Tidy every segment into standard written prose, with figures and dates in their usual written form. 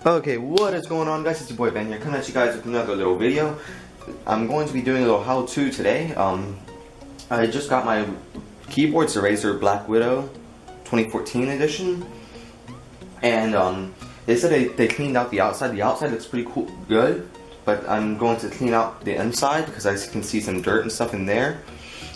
Okay, what is going on, guys? It's your boy Ben here, coming at you guys with another little video. I'm going to be doing a little how-to today. I just got my keyboard, it's a Razer Black Widow 2014 edition, and they said they cleaned out the outside. The outside looks pretty cool, good, but I'm going to clean out the inside because I can see some dirt and stuff in there.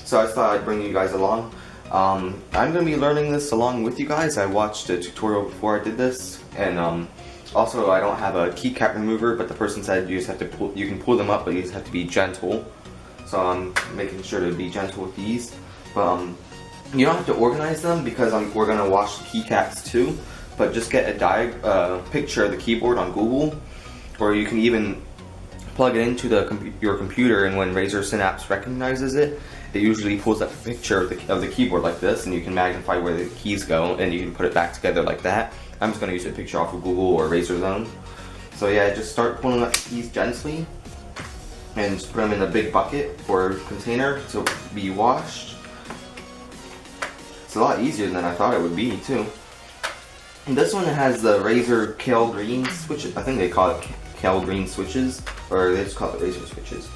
So I thought I'd bring you guys along. I'm going to be learning this along with you guys. I watched a tutorial before I did this, and also, I don't have a keycap remover, but the person said you just have to pull. You can pull them up, but you just have to be gentle. So I'm making sure to be gentle with these. But you don't have to organize them because we're gonna wash the keycaps too. But just get a picture of the keyboard on Google, or you can even plug it into your computer. And when Razer Synapse recognizes it, it usually pulls up a picture of the keyboard like this, and you can magnify where the keys go, and you can put it back together like that. I'm just going to use a picture off of Google or Razer Zone. So yeah, just start pulling up the keys gently and just put them in a big bucket or container to be washed. It's a lot easier than I thought it would be too. And this one has the Razer Kale Green switches. I think they call it Kale Green switches, or they just call it Razer switches.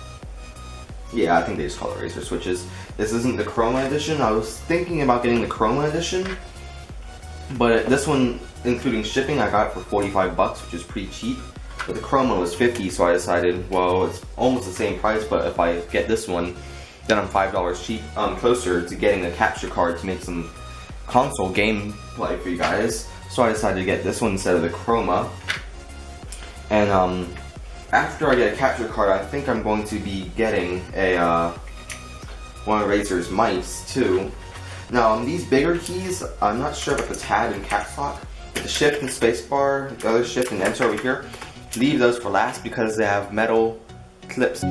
Yeah, I think they just call it Razer switches. This isn't the Chroma edition. I was thinking about getting the Chroma edition, but this one, including shipping, I got it for 45 bucks, which is pretty cheap. But the Chroma was 50, so I decided, well, it's almost the same price, but if I get this one, then I'm $5 closer to getting a capture card to make some console gameplay for you guys. So I decided to get this one instead of the Chroma. And after I get a capture card, I think I'm going to be getting a one of Razer's mice too. Now, these bigger keys, I'm not sure about the tab and caps lock. The shift and spacebar, the other shift and enter over here, leave those for last because they have metal clips.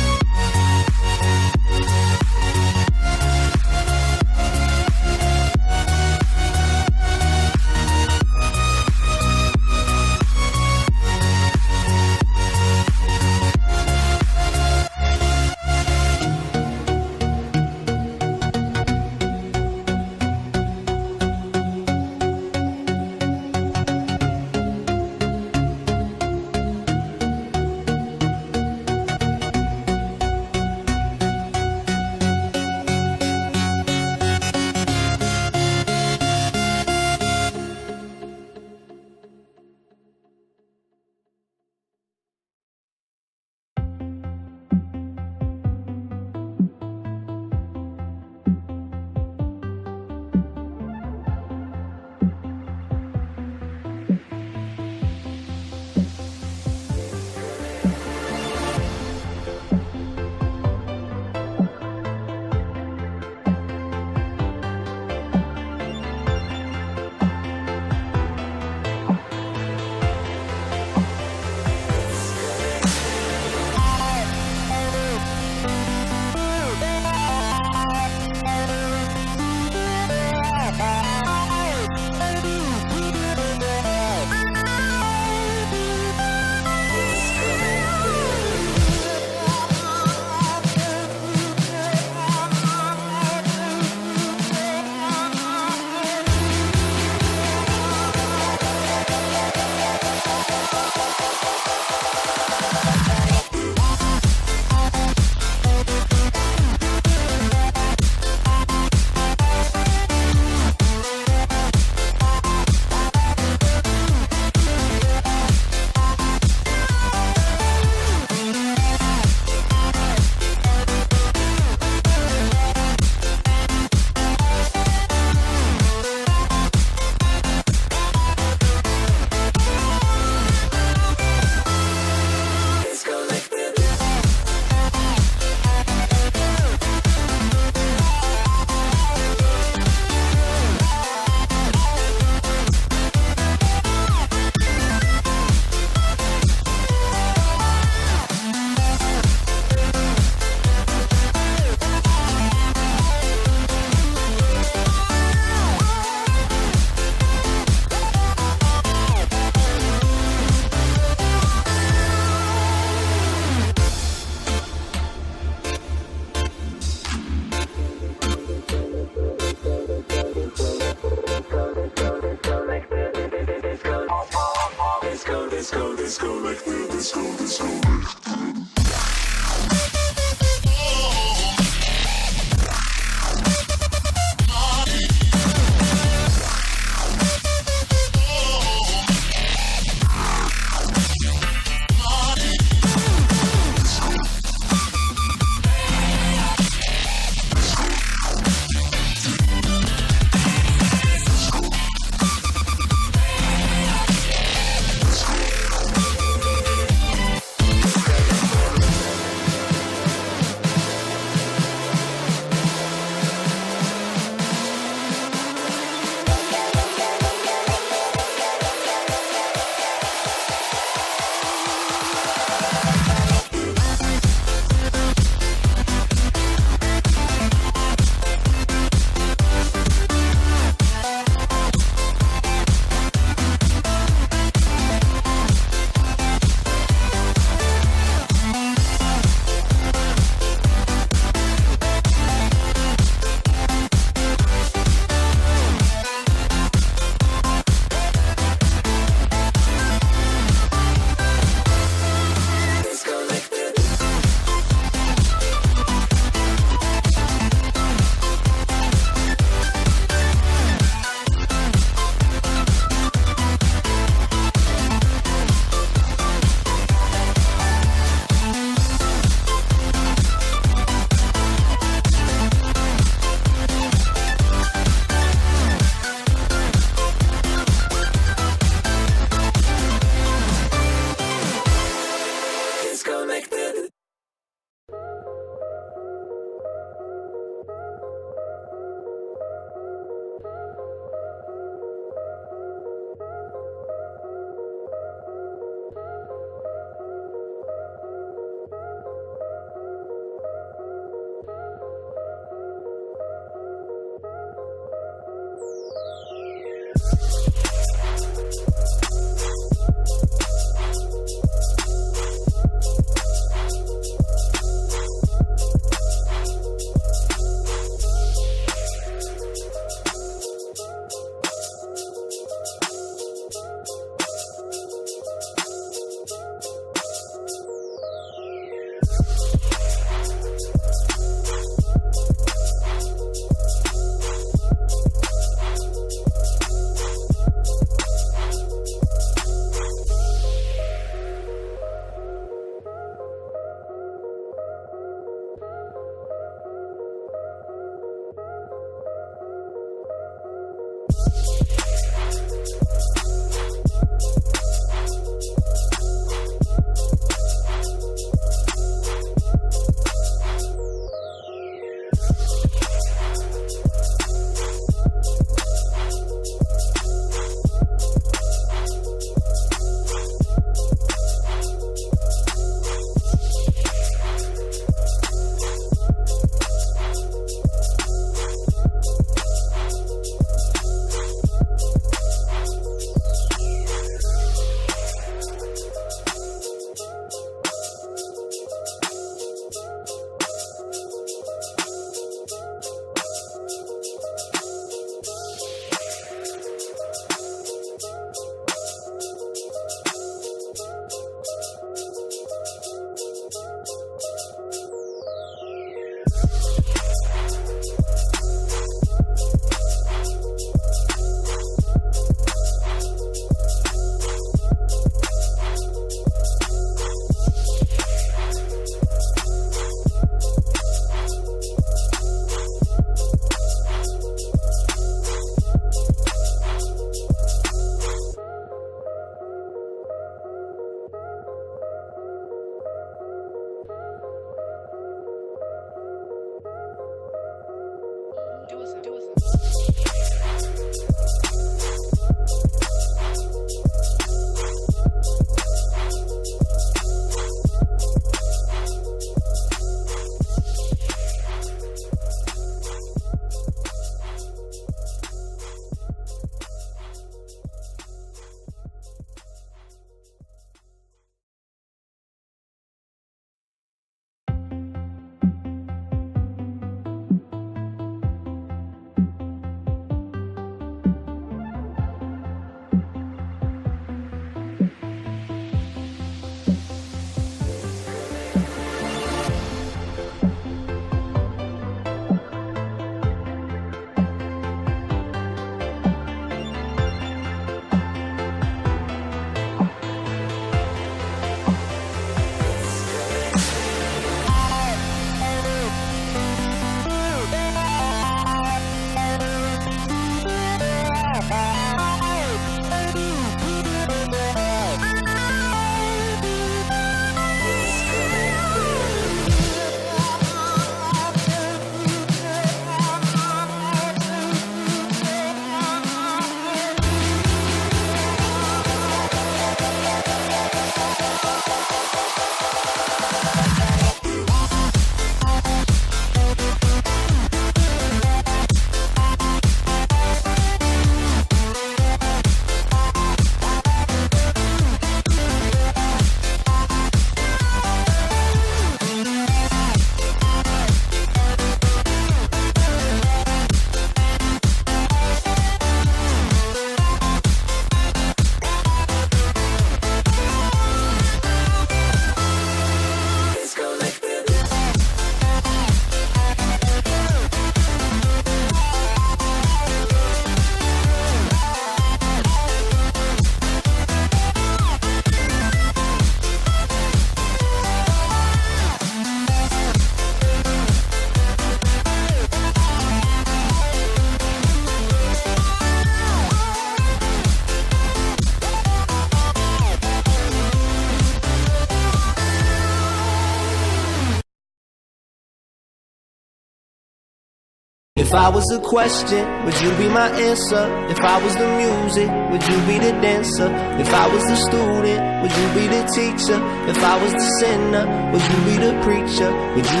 If I was a question, would you be my answer? If I was the music, would you be the dancer? If I was the student, would you be the teacher? If I was the sinner, would you be the preacher? Would you